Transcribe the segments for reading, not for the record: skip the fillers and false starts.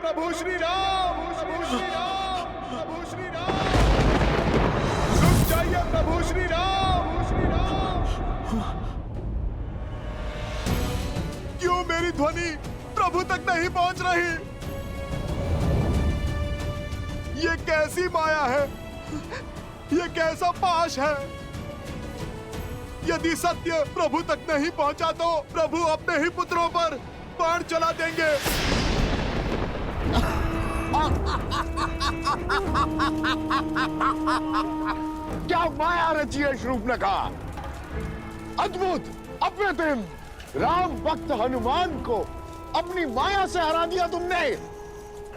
प्रभु श्री राम, प्रभु श्री राम, प्रभु श्री राम, रुक जाइए प्रभु श्री राम, श्री राम। क्यों मेरी ध्वनि प्रभु तक नहीं पहुंच रही? ये कैसी माया है? ये कैसा पाश है? यदि सत्य प्रभु तक नहीं पहुंचा तो प्रभु अपने ही पुत्रों पर बाण चला देंगे। क्या माया रची है शूर्पणखा! अद्भुत, अप्रतिम! राम भक्त हनुमान को अपनी माया से हरा दिया तुमने।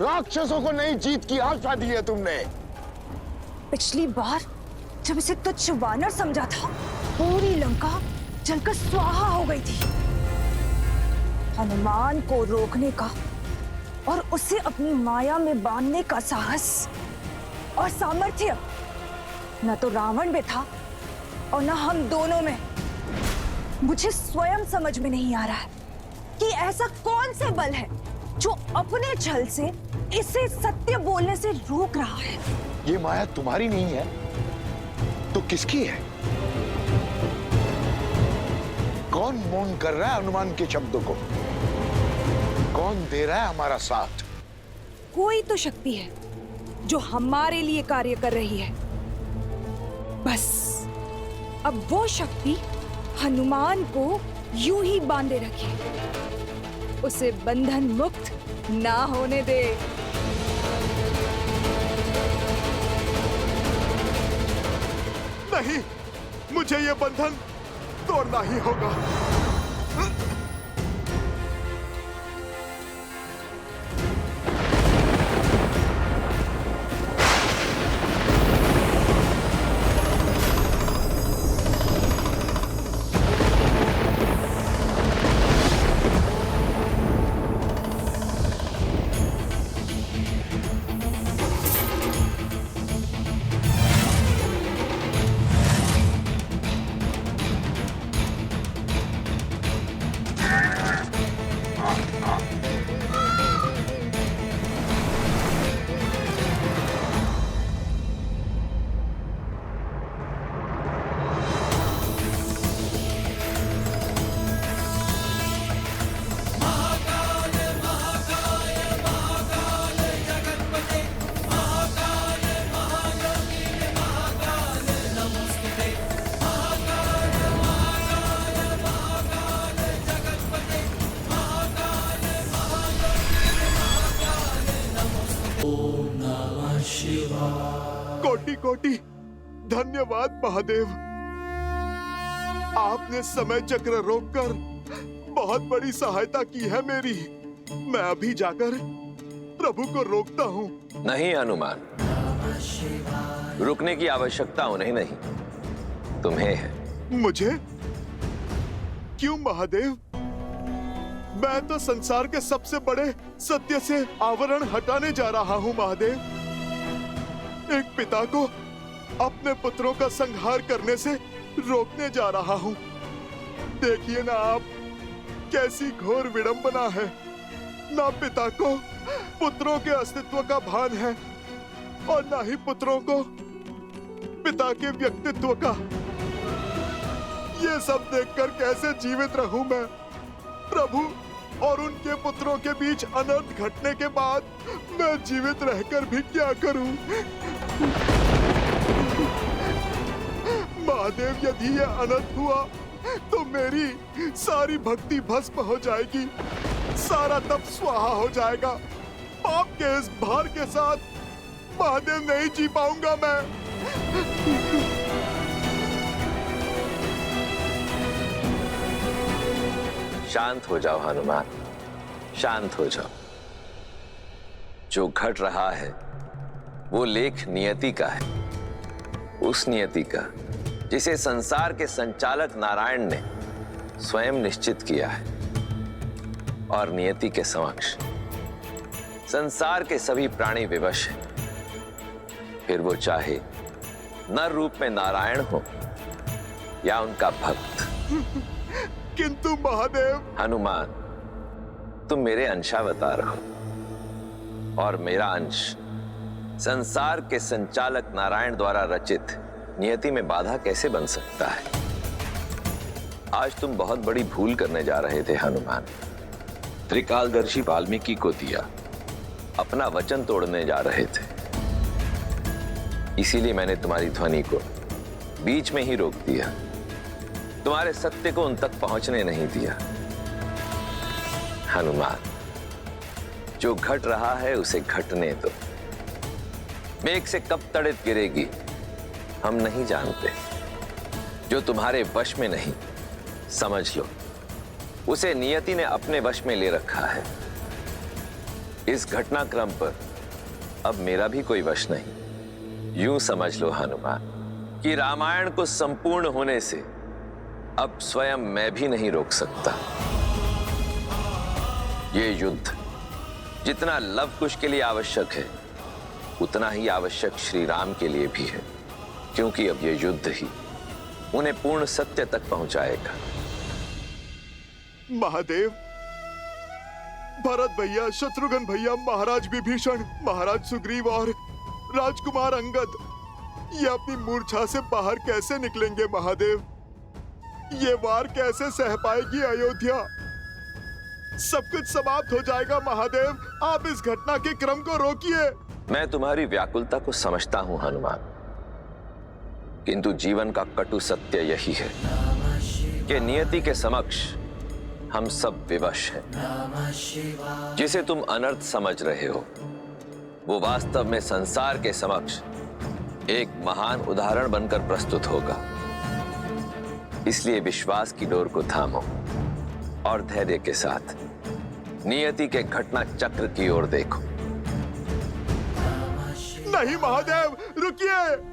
राक्षसों को नई जीत की आशा दी है तुमने। पिछली बार जब इसे तुच्छ वानर समझा था, पूरी लंका जलकर स्वाहा हो गई थी। हनुमान को रोकने का और उसे अपनी माया में बांधने का साहस और सामर्थ्य न तो रावण में था और न हम दोनों में। मुझे स्वयं समझ में नहीं आ रहा है कि ऐसा कौन सा बल है जो अपने छल से इसे सत्य बोलने से रोक रहा है। ये माया तुम्हारी नहीं है तो किसकी है? कौन मौन कर रहा है हनुमान के शब्दों को? कौन दे रहा है हमारा साथ? कोई तो शक्ति है जो हमारे लिए कार्य कर रही है। बस अब वो शक्ति हनुमान को यूं ही बांधे रखे, उसे बंधन मुक्त ना होने दे। नहीं, मुझे ये बंधन तोड़ना ही होगा। कोटि कोटि धन्यवाद महादेव। आपने समय चक्र रोककर बहुत बड़ी सहायता की है मेरी। मैं अभी जाकर प्रभु को रोकता हूँ। नहीं हनुमान, रुकने की आवश्यकता उन्हें नहीं, तुम्हें है। मुझे? क्यों महादेव? मैं तो संसार के सबसे बड़े सत्य से आवरण हटाने जा रहा हूँ महादेव। एक पिता को अपने पुत्रों का संहार करने से रोकने जा रहा हूँ। देखिए ना आप, कैसी घोर विडंबना है। ना पिता को पुत्रों के अस्तित्व का भान है और ना ही पुत्रों को पिता के व्यक्तित्व का। ये सब देखकर कैसे जीवित रहूं मैं? प्रभु और उनके पुत्रों के बीच अनर्थ घटने के बाद मैं जीवित रहकर भी क्या करूं? महादेव, यदि ये अनर्थ हुआ तो मेरी सारी भक्ति भस्म हो जाएगी, सारा तप स्वाहा हो जाएगा। पाप के इस भार के साथ महादेव नहीं जी पाऊंगा मैं। शांत हो जाओ हनुमान, शांत हो जाओ। जो घट रहा है वो लेख नियति का है, उस नियति का जिसे संसार के संचालक नारायण ने स्वयं निश्चित किया है। और नियति के समक्ष संसार के सभी प्राणी विवश हैं, फिर वो चाहे नर रूप में नारायण हो या उनका भक्त। किंतु महादेव। हनुमान, तुम मेरे अंशावतार हो, और मेरा अंश संसार के संचालक नारायण द्वारा रचित नियति में बाधा कैसे बन सकता है? आज तुम बहुत बड़ी भूल करने जा रहे थे हनुमान। त्रिकालदर्शी वाल्मीकि को दिया अपना वचन तोड़ने जा रहे थे, इसीलिए मैंने तुम्हारी ध्वनि को बीच में ही रोक दिया, तुम्हारे सत्य को उन तक पहुंचने नहीं दिया। हनुमान, जो घट रहा है उसे घटने दो। मेघ से कब तड़ित गिरेगी हम नहीं जानते। जो तुम्हारे वश में नहीं, समझ लो उसे नियति ने अपने वश में ले रखा है। इस घटनाक्रम पर अब मेरा भी कोई वश नहीं। यूं समझ लो हनुमान कि रामायण को संपूर्ण होने से अब स्वयं मैं भी नहीं रोक सकता। ये युद्ध जितना लव कुश के लिए आवश्यक है, उतना ही आवश्यक श्री राम के लिए भी है, क्योंकि अब ये युद्ध ही उन्हें पूर्ण सत्य तक पहुंचाएगा। महादेव, भरत भैया, शत्रुघ्न भैया, महाराज विभीषण, महाराज सुग्रीव और राजकुमार अंगद ये अपनी मूर्छा से बाहर कैसे निकलेंगे महादेव? ये वार कैसे सह पाएगी अयोध्या? सब कुछ समाप्त हो जाएगा महादेव। आप इस घटना के क्रम को रोकिए। मैं तुम्हारी व्याकुलता को समझता हूं हनुमान, किंतु जीवन का कटु सत्य यही है कि नियति के समक्ष हम सब विवश हैं। जिसे तुम अनर्थ समझ रहे हो वो वास्तव में संसार के समक्ष एक महान उदाहरण बनकर प्रस्तुत होगा। इसलिए विश्वास की डोर को थामो और धैर्य के साथ नियति के घटना चक्र की ओर देखो। नहीं महादेव, रुकिए।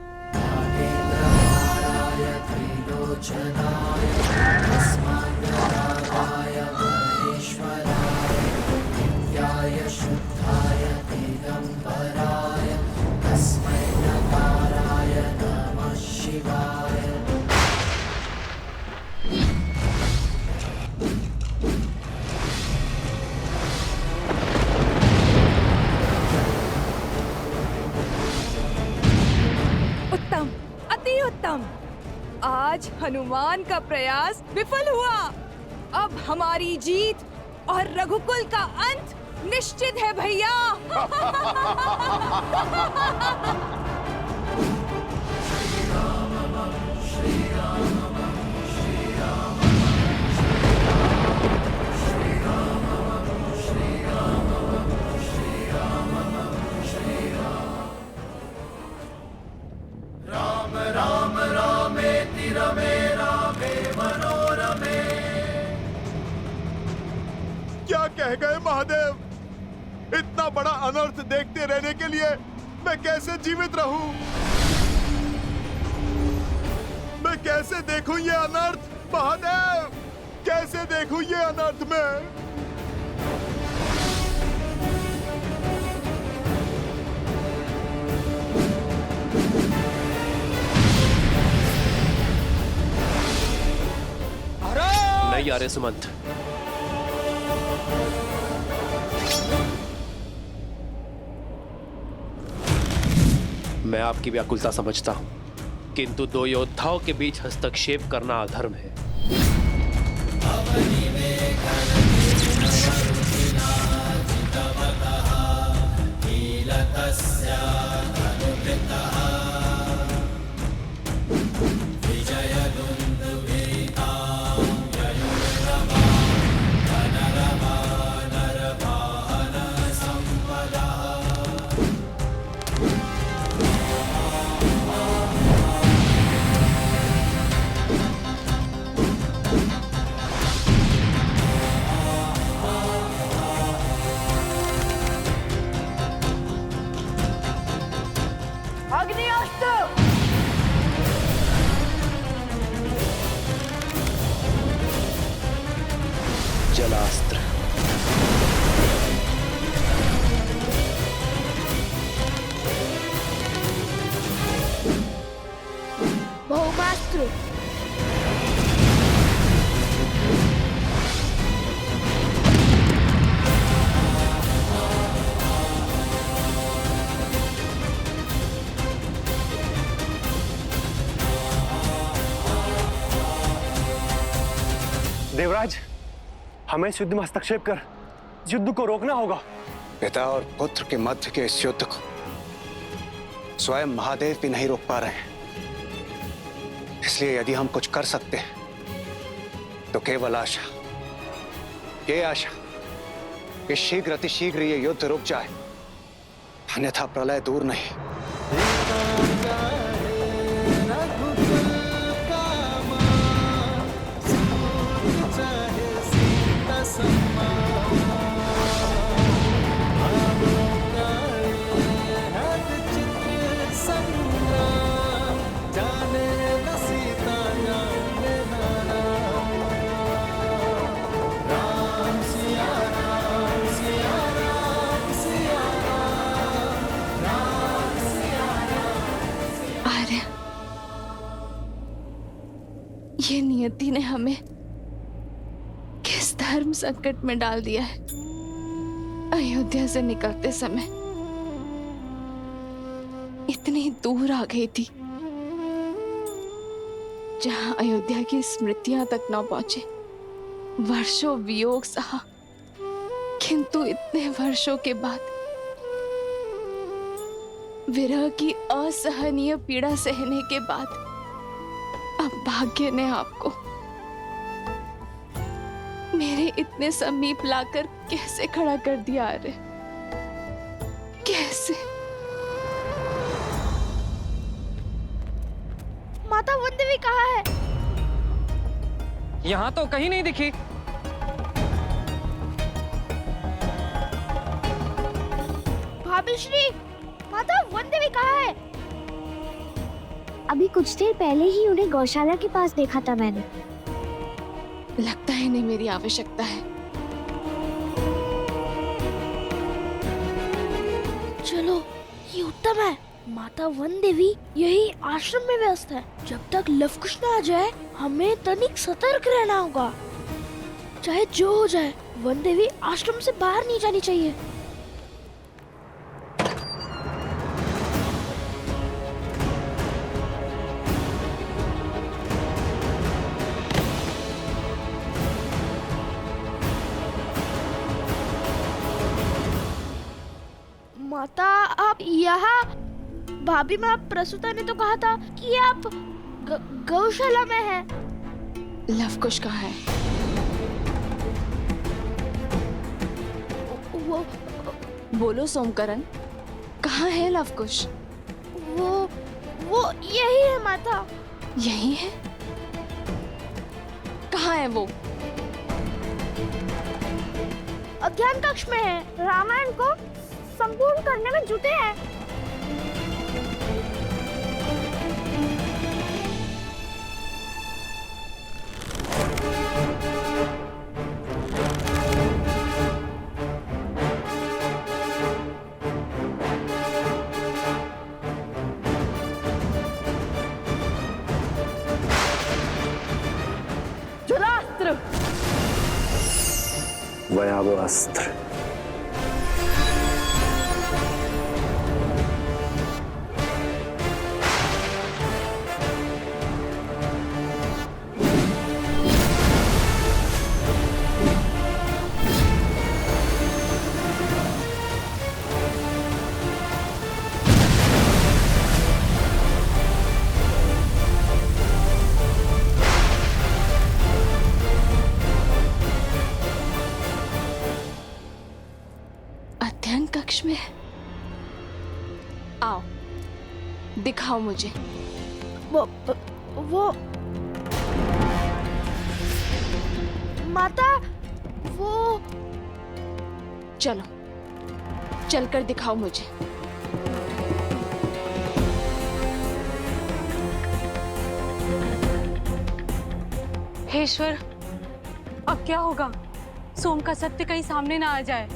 उत्तम, अति उत्तम। आज हनुमान का प्रयास विफल हुआ। अब हमारी जीत और रघुकुल का अंत निश्चित है भैया। क्या कह गए महादेव? इतना बड़ा अनर्थ देखते रहने के लिए मैं कैसे जीवित रहूं? मैं कैसे देखूं ये अनर्थ महादेव? कैसे देखूं ये अनर्थ में? नहीं आ रहे सुमंत। मैं आपकी व्याकुलता समझता हूं, किंतु दो योद्धाओं के बीच हस्तक्षेप करना अधर्म है। देवराज, हमें इस युद्ध में हस्तक्षेप कर इस युद्ध को रोकना होगा। पिता और पुत्र के मध्य के इस युद्ध को स्वयं महादेव भी नहीं रोक पा रहे हैं। इसलिए यदि हम कुछ कर सकते हैं तो केवल आशा, ये आशा कि शीघ्र अतिशीघ्र ये युद्ध रुक जाए, अन्यथा प्रलय दूर नहीं। आर्य, ये नियति ने हमें किस धर्म संकट में डाल दिया है। अयोध्या से निकलते समय इतनी दूर आ गई थी जहां अयोध्या की स्मृतियां तक न पहुंचे। वर्षों वियोग सहा, किंतु इतने वर्षों के बाद विरह की असहनीय पीड़ा सहने के बाद अब भाग्य ने आपको मेरे इतने समीप लाकर कैसे खड़ा कर दिया। अरे कैसे? माता वनदेवी कहाँ है? यहाँ तो कहीं नहीं दिखी। भाभी श्री, माता वनदेवी कहाँ है? अभी कुछ देर पहले ही उन्हें गौशाला के पास देखा था मैंने। लगता है इन्हें मेरी आवश्यकता है। चलो, ये उत्तम है। माता वनदेवी यही आश्रम में व्यस्त है। जब तक लवकुश न आ जाए हमें तनिक सतर्क रहना होगा। चाहे जो हो जाए, वनदेवी आश्रम से बाहर नहीं जानी चाहिए। माता आप यहाँ? भाभी माँ प्रसूता ने तो कहा था कि आप गौशाला में हैं। लवकुश कहाँ है? वो बोलो सोमकरण, कहाँ है लवकुश? वो यही है माता। यही है? कहाँ है वो? अध्ययन कक्ष में है। रामायण को संपूर्ण करने में जुटे हैं। जलास्त्र, भयावह अस्त्र। अध्ययन कक्ष में? आओ, दिखाओ मुझे। वो माता, वो चलो, चलकर दिखाओ मुझे। हे ईश्वर, अब क्या होगा? सोम का सत्य कहीं सामने ना आ जाए।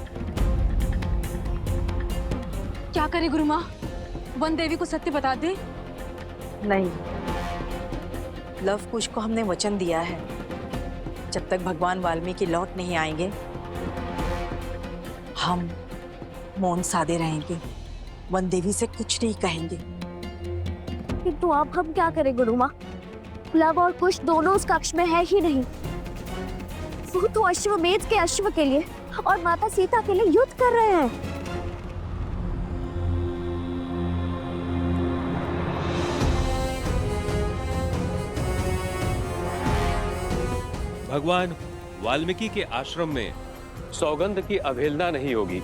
क्या करे गुरु माँ? वन देवी को सत्य बता दे? नहीं, लवकुश को हमने वचन दिया है, जब तक भगवान वाल्मीकि लौट नहीं आएंगे हम मौन साधे रहेंगे, वन देवी से कुछ नहीं कहेंगे। किंतु अब हम क्या करें गुरु माँ? लव और कुश दोनों उस कक्ष में है ही नहीं। वो तो अश्वमेध के अश्व के लिए और माता सीता के लिए युद्ध कर रहे हैं। भगवान वाल्मीकि के आश्रम में सौगंध की अवहेलना नहीं होगी।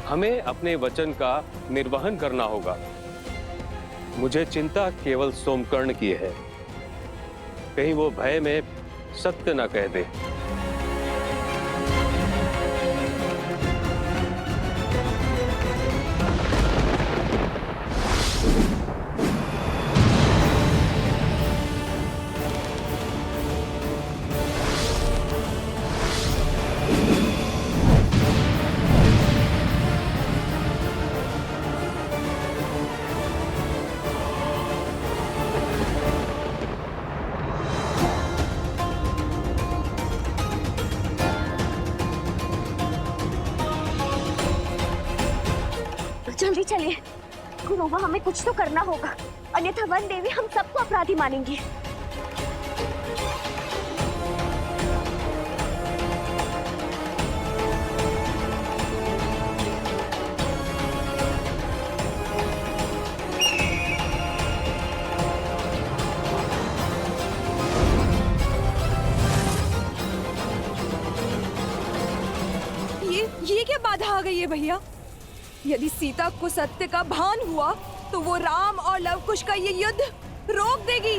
हमें अपने वचन का निर्वहन करना होगा। मुझे चिंता केवल सोमकर्ण की है, कहीं वो भय में सत्य न कह दे। जल्दी चलिए गुरुवा, हमें कुछ तो करना होगा, अन्यथा वन देवी हम सबको अपराधी मानेंगी। ये क्या बाधा आ गई है भैया? यदि सीता को सत्य का भान हुआ तो वो राम और लवकुश का ये युद्ध रोक देगी।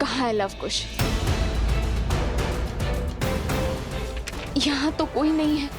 कहाँ है लवकुश? यहाँ तो कोई नहीं है।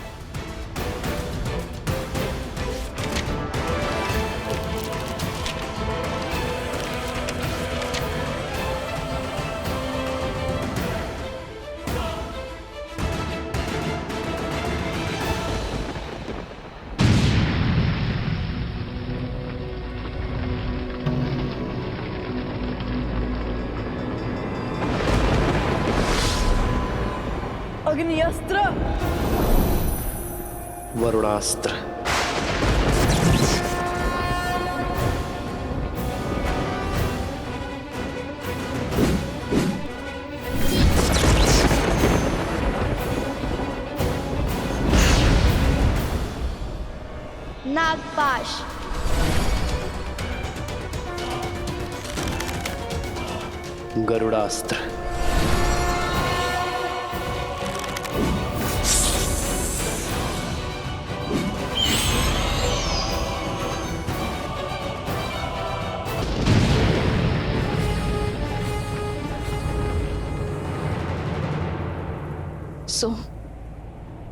अग्नियस्त्र, वरुणास्त्र। नागपाश। गरुड़ास्त्र।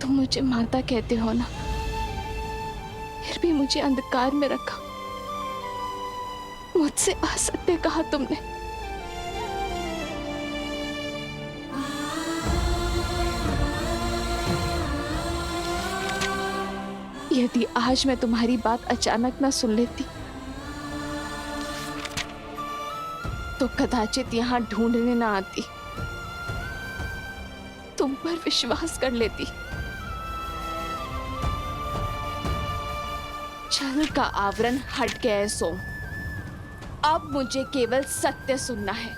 तुम मुझे माता कहते हो ना, फिर भी मुझे अंधकार में रखा, मुझसे असत्य कहा तुमने। यदि आज मैं तुम्हारी बात अचानक ना सुन लेती तो कदाचित यहां ढूंढने ना आती, तुम पर विश्वास कर लेती। छल का आवरण हट गया है सोम, अब मुझे केवल सत्य सुनना है।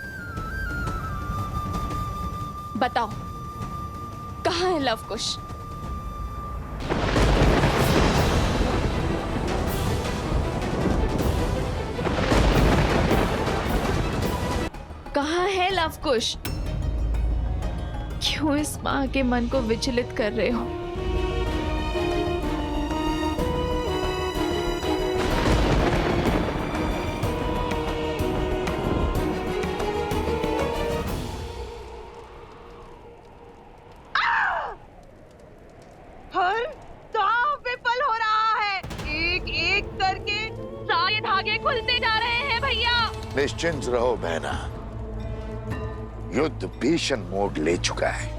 बताओ, कहाँ है लवकुश? कहाँ है लवकुश? क्यों इस मां के मन को विचलित कर रहे हो? हर दांव विफल हो रहा है, एक एक करके सारे धागे खुलते जा रहे हैं भैया। निश्चिंत रहो बहना, युद्ध भीषण मोड़ ले चुका है।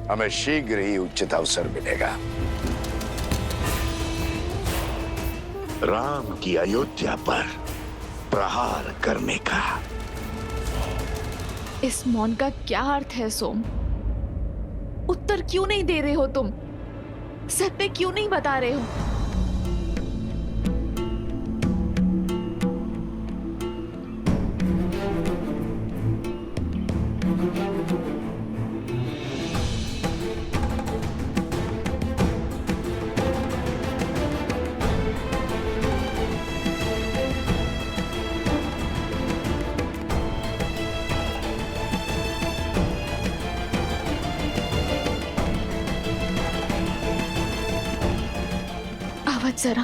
हमें शीघ्र ही उचित अवसर मिलेगा। राम की अयोध्या पर प्रहार करने का। इस मौन का क्या अर्थ है सोम? उत्तर क्यों नहीं दे रहे हो तुम? सत्य क्यों नहीं बता रहे हो? जरा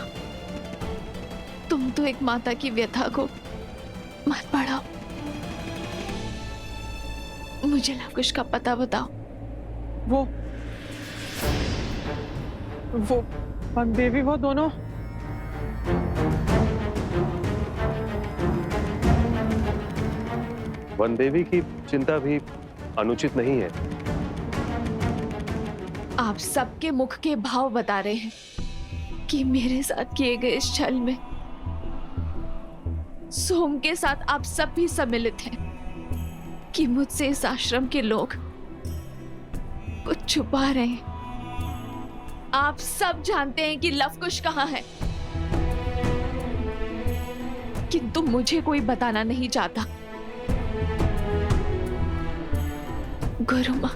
तुम तो एक माता की व्यथा को मत बढ़ाओ। मुझे लवकुश का पता बताओ। वो वन देवी, वो दोनों वन देवी की चिंता भी अनुचित नहीं है। आप सबके मुख के भाव बता रहे हैं कि मेरे साथ किए गए इस छल में सोम के साथ आप सब भी सम्मिलित हैं, कि मुझसे इस आश्रम के लोग कुछ छुपा रहे हैं। आप सब जानते हैं कि लवकुश कहाँ है, किंतु मुझे कोई बताना नहीं चाहता। गुरु मां,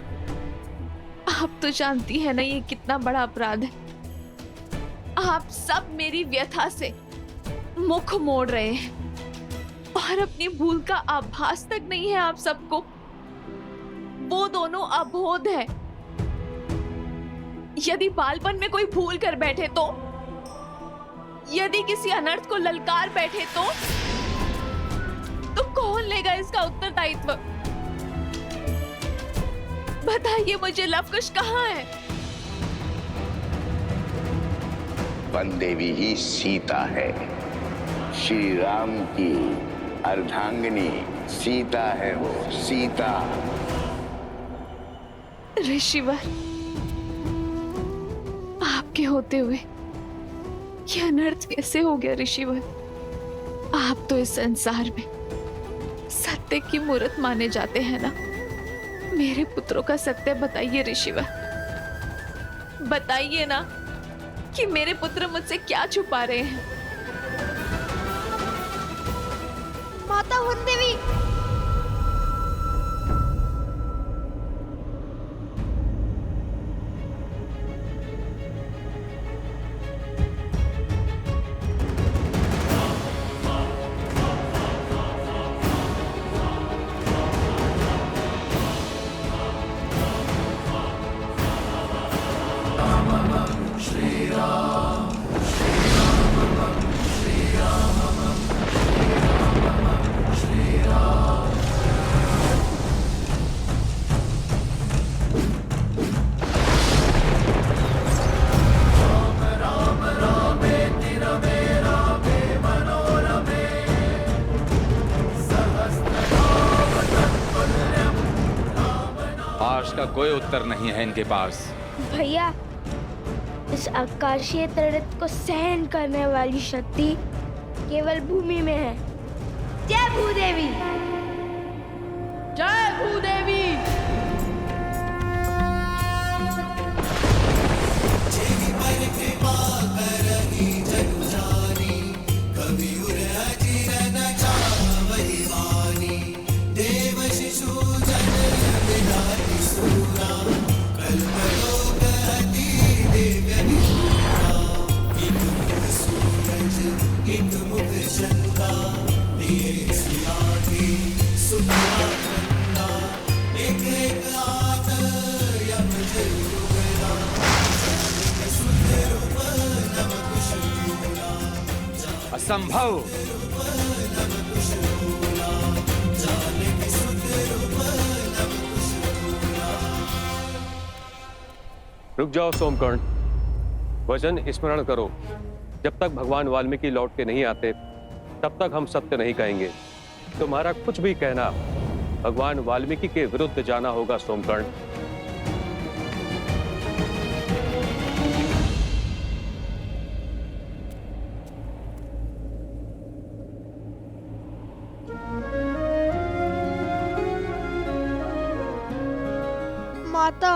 आप तो जानती है ना ये कितना बड़ा अपराध है। आप सब मेरी व्यथा से मुख मोड़ रहे हैं और अपनी भूल का आभास तक नहीं है आप सबको। वो दोनों अबोध है। यदि बालपन में कोई भूल कर बैठे तो, यदि किसी अनर्थ को ललकार बैठे तो कौन लेगा इसका उत्तरदायित्व? बताइए मुझे, लवकुश कहाँ है? वन देवी ही सीता है, श्री राम की अर्धांगिनी सीता है वो, सीता। ऋषिवर, आपके होते हुए ये अनर्थ कैसे हो गया ऋषिवर? आप तो इस संसार में सत्य की मूर्त माने जाते हैं ना। मेरे पुत्रों का सत्य बताइए ऋषिवर, बताइए ना कि मेरे पुत्र मुझसे क्या छुपा रहे हैं। माता वन देवी, का कोई उत्तर नहीं है इनके पास। भैया, इस आकाशीय तड़प को सहन करने वाली शक्ति केवल भूमि में है। जय भूदेवी, जय भूदेवी। असंभव। रुक जाओ सोमकर्ण, वचन स्मरण करो। जब तक भगवान वाल्मीकि लौट के नहीं आते तब तक हम सत्य नहीं कहेंगे। तुम्हारा कुछ भी कहना भगवान वाल्मीकि के विरुद्ध जाना होगा सोमकर्ण। माता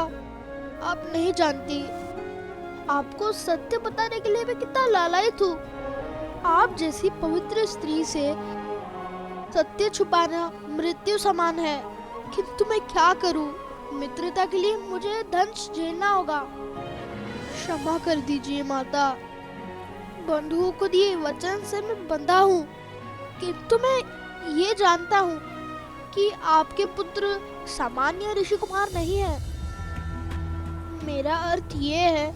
नहीं जानती। आपको सत्य बताने के लिए मैं कितना लालायित हूँ। आप जैसी पवित्र स्त्री से सत्य छुपाना मृत्यु समान है, किंतु मैं क्या करूँ? मित्रता के लिए मुझे दंश झेलना होगा। क्षमा कर दीजिए माता। बंधुओं को दिए वचन से मैं बंधा हूँ, किंतु मैं ये जानता हूँ कि आपके पुत्र सामान्य ऋषि कुमार नहीं है। मेरा अर्थ ये है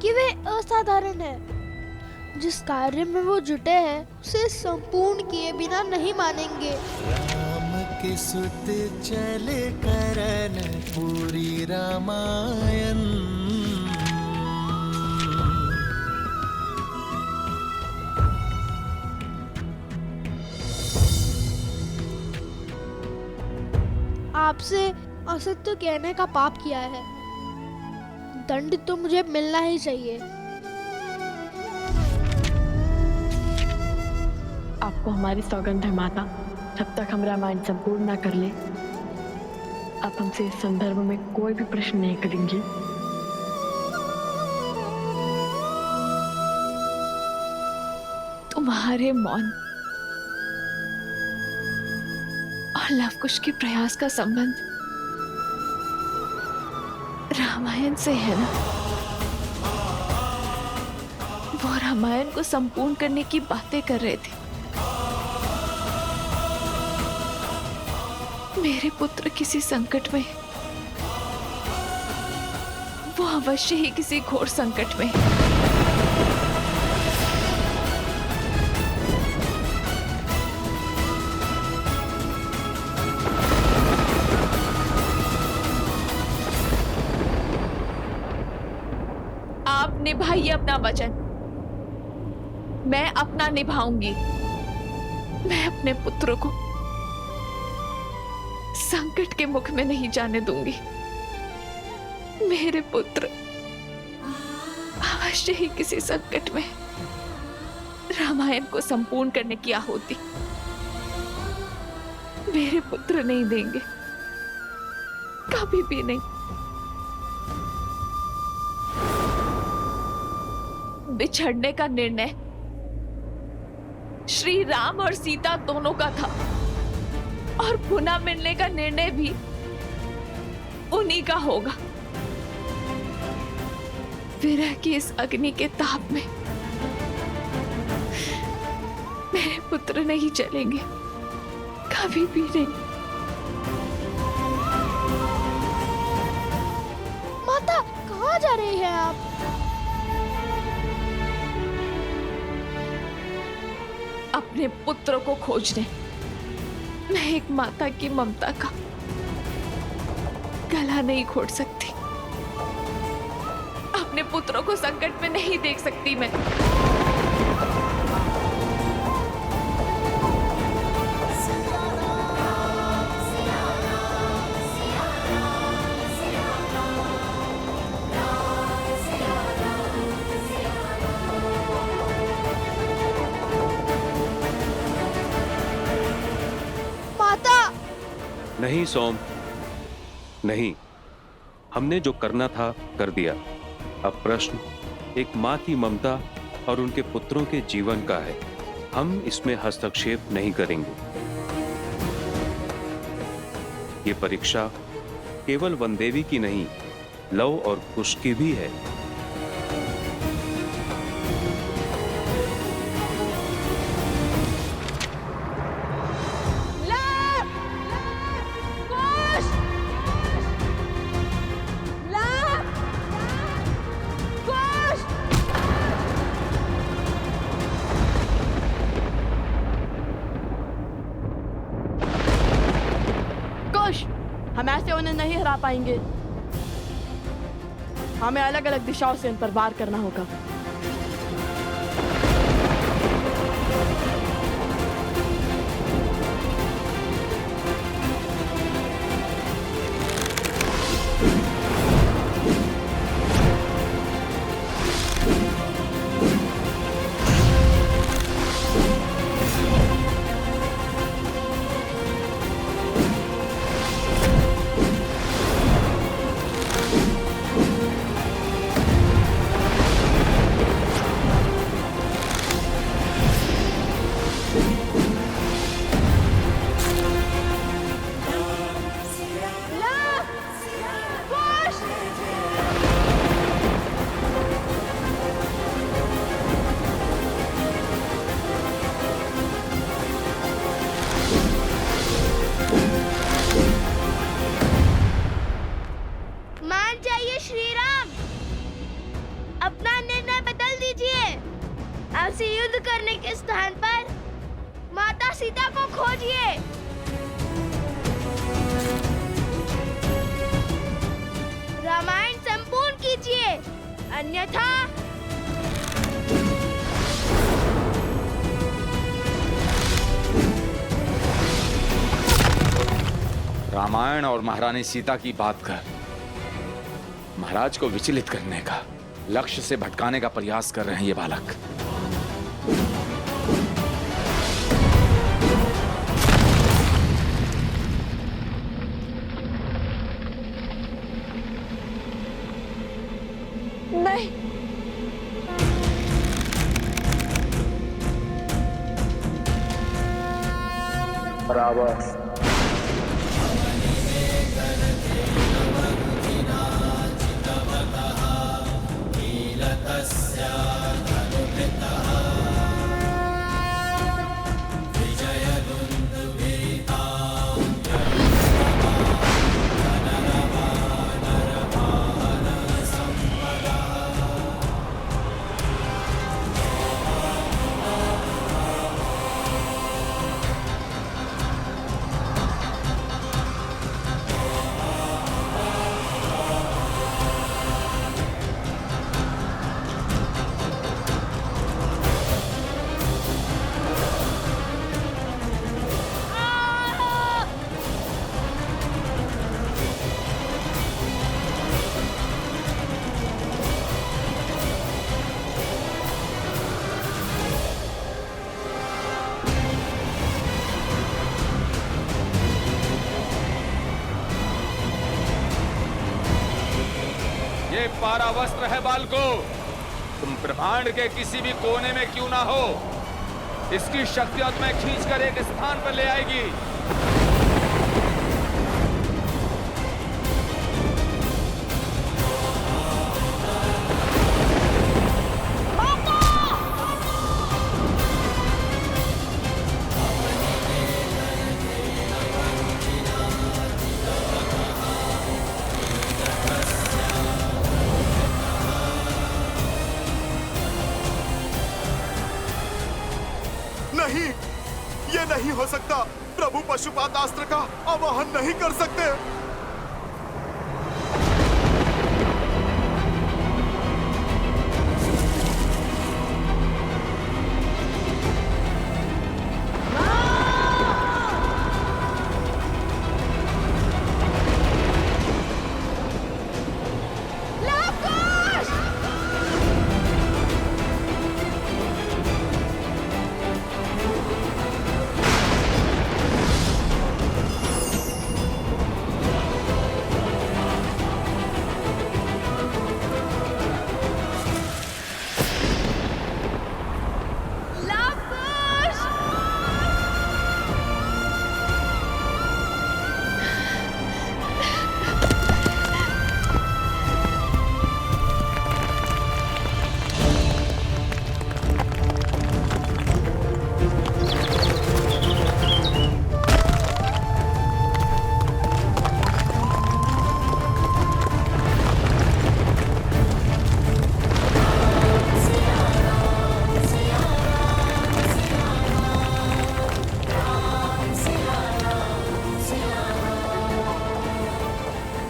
कि वे असाधारण है। जिस कार्य में वो जुटे हैं उसे संपूर्ण किए बिना नहीं मानेंगे। राम के सुत चले करन पूरी रामायण। आपसे असत्य कहने का पाप किया है, दंड तो मुझे मिलना ही चाहिए। आपको हमारी सौगंध है माता, जब तक हम रामायण संपूर्ण न कर ले आप हमसे इस संदर्भ में कोई भी प्रश्न नहीं करेंगे। तुम्हारे मौन और लवकुश के प्रयास का संबंध रामायण से है ना? वो रामायण को संपूर्ण करने की बातें कर रहे थे। मेरे पुत्र किसी संकट में, वो अवश्य ही किसी घोर संकट में। आप निभाइए अपना वचन, मैं अपना निभाऊंगी। मैं अपने पुत्र को संकट के मुख में नहीं जाने दूंगी। मेरे पुत्र अवश्य ही किसी संकट में रामायण को संपूर्ण करने की आहुति मेरे पुत्र नहीं देंगे, कभी भी नहीं। बिछड़ने का निर्णय श्री राम और सीता दोनों का था, और पुनः मिलने का निर्णय भी उन्हीं का होगा। विरह की इस अग्नि के ताप में मेरे पुत्र नहीं चलेंगे, कभी भी नहीं। माता, कहाँ जा रही हैं आप? अपने पुत्र को खोजने। मैं एक माता की ममता का गला नहीं घोट सकती। अपने पुत्रों को संकट में नहीं देख सकती मैं। नहीं सोम, नहीं। हमने जो करना था कर दिया। अब प्रश्न एक माँ की ममता और उनके पुत्रों के जीवन का है। हम इसमें हस्तक्षेप नहीं करेंगे। ये परीक्षा केवल वनदेवी की नहीं, लव और कुश की भी है। हम ऐसे उन्हें नहीं हरा पाएंगे। हमें अलग अलग दिशाओं से इन पर वार करना होगा। खोजिए। रामायण संपूर्ण कीजिए, अन्यथा रामायण और महारानी सीता की बात कर महाराज को विचलित करने का, लक्ष्य से भटकाने का प्रयास कर रहे हैं ये बालक। नहीं, बराबर पारावस्त्र है बालको, तुम ब्रह्मांड के किसी भी कोने में क्यों ना हो, इसकी शक्तियां तुम्हें खींचकर एक स्थान पर ले आएगी। नहीं, ये नहीं हो सकता। प्रभु पशुपातास्त्र का आवाहन नहीं कर सकते।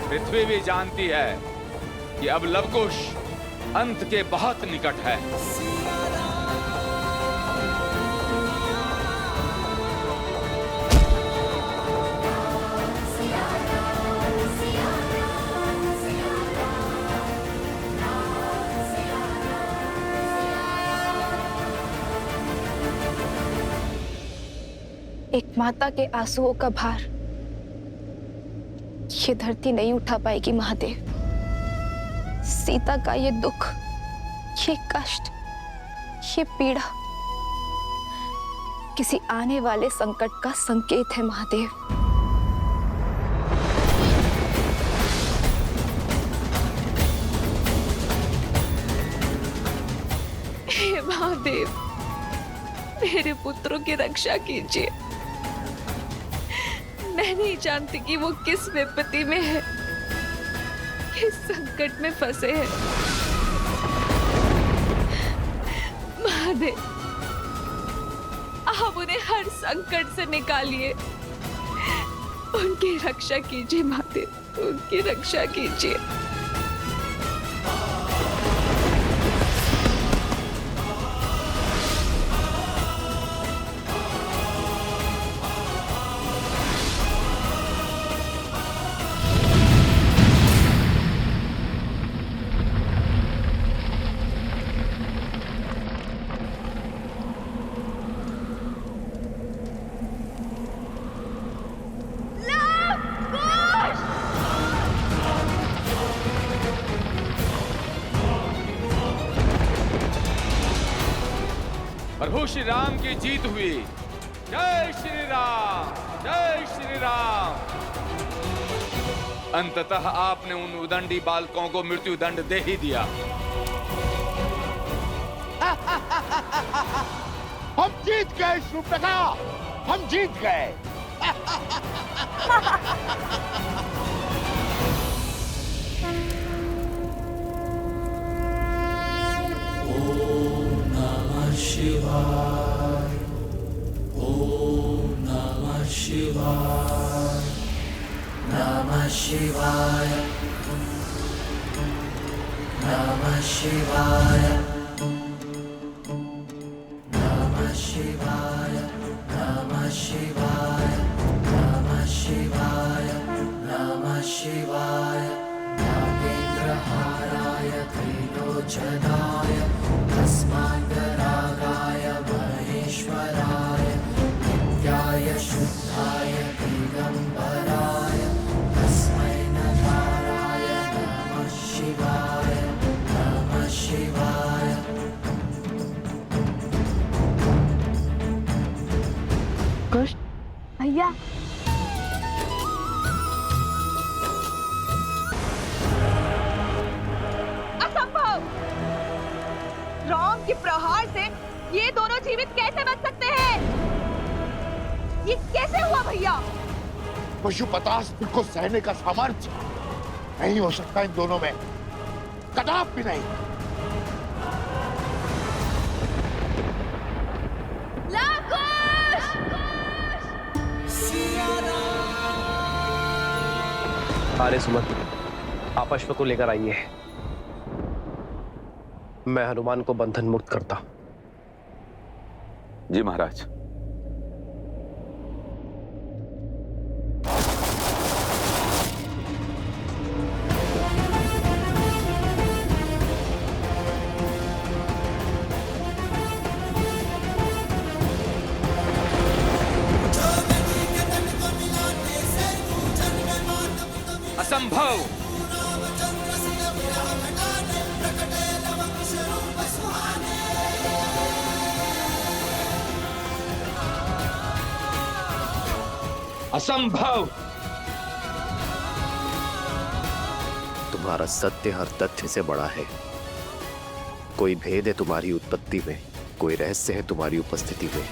पृथ्वी भी जानती है कि अब लवकुश अंत के बहुत निकट है। एक माता के आंसुओं का भार ये धरती नहीं उठा पाएगी महादेव। सीता का ये दुख, ये कष्ट, ये पीड़ा किसी आने वाले संकट का संकेत है महादेव। हे महादेव, मेरे पुत्रों की रक्षा कीजिए। मैं नहीं जानती कि वो किस विपत्ति में है, किस संकट में फंसे हैं। महादेव, आप उन्हें हर संकट से निकालिए। उनकी रक्षा कीजिए महादेव, उनकी रक्षा कीजिए। प्रभु श्री राम की जीत हुई। जय श्री राम, जय श्री राम। अंततः आपने उन उदंडी बालकों को मृत्यु दंड दे ही दिया। हम जीत गए शूर्पणखा, हम जीत गए। शिवाय ओम नमः शिवाय नमः शिवाय नमः शिवाय नमः शिवाय नमः शिवाय नमः शिवाय नमः शिवाय नागेन्द्रहाराय त्रिलोचनाय तस्माद्रागाय महेश्वराय नित्याय शुद्धाय दिगंबराय तस्मै नकाराय नमः शिवाय नमः शिवाय। कुछ भैया राम के प्रहार से ये दोनों जीवित कैसे बच सकते हैं? ये कैसे हुआ भैया? पशुपतास्त्र को सहने का सामर्थ्य नहीं हो सकता इन दोनों में, कदापि नहीं। अरे सुमन, आप अश्व को लेकर आइए, मैं हनुमान को बंधन मुक्त करता। जी महाराज। असंभव। असंभव। तुम्हारा सत्य हर तथ्य से बड़ा है। कोई भेद है तुम्हारी उत्पत्ति में, कोई रहस्य है तुम्हारी उपस्थिति में।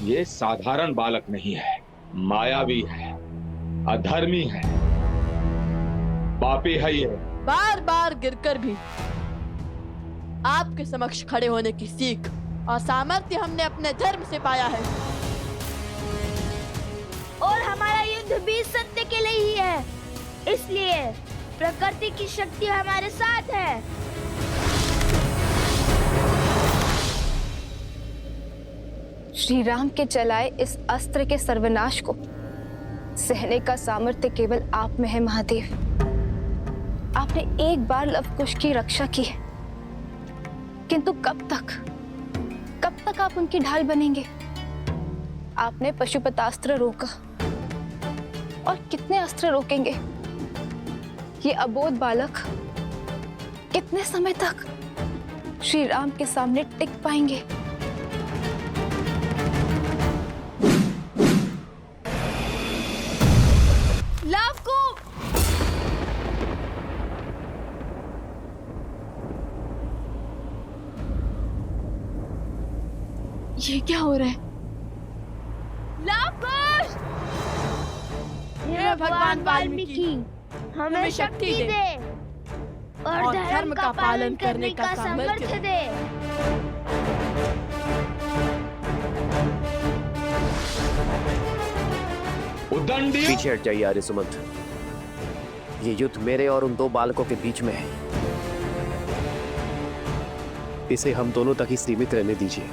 ये साधारण बालक नहीं है, मायावी है, अधर्मी है, पापी है। ये बार बार गिरकर भी आपके समक्ष खड़े होने की सीख और सामर्थ्य हमने अपने धर्म से पाया है। और हमारा युद्ध भी सत्य के लिए ही है, इसलिए प्रकृति की शक्ति हमारे साथ है। श्री राम के चलाए इस अस्त्र के सर्वनाश को सहने का सामर्थ्य केवल आप में है महादेव। आपने एक बार लवकुश की रक्षा की है, किंतु कब तक आप उनकी ढाल बनेंगे? आपने पशुपतास्त्र रोका, और कितने अस्त्र रोकेंगे? ये अबोध बालक कितने समय तक श्री राम के सामने टिक पाएंगे? ये क्या हो रहा है? लवकुश! भगवान वाल्मीकि हमें शक्ति दे और धर्म का पालन करने का सामर्थ्य दे। पीछे हट जाइए आर्य सुमंत। ये युद्ध मेरे और उन दो बालकों के बीच में है। इसे हम दोनों तक ही सीमित रहने दीजिए।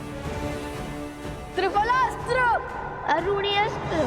त्रिफलास्त्र, अरुणी अस्त्र,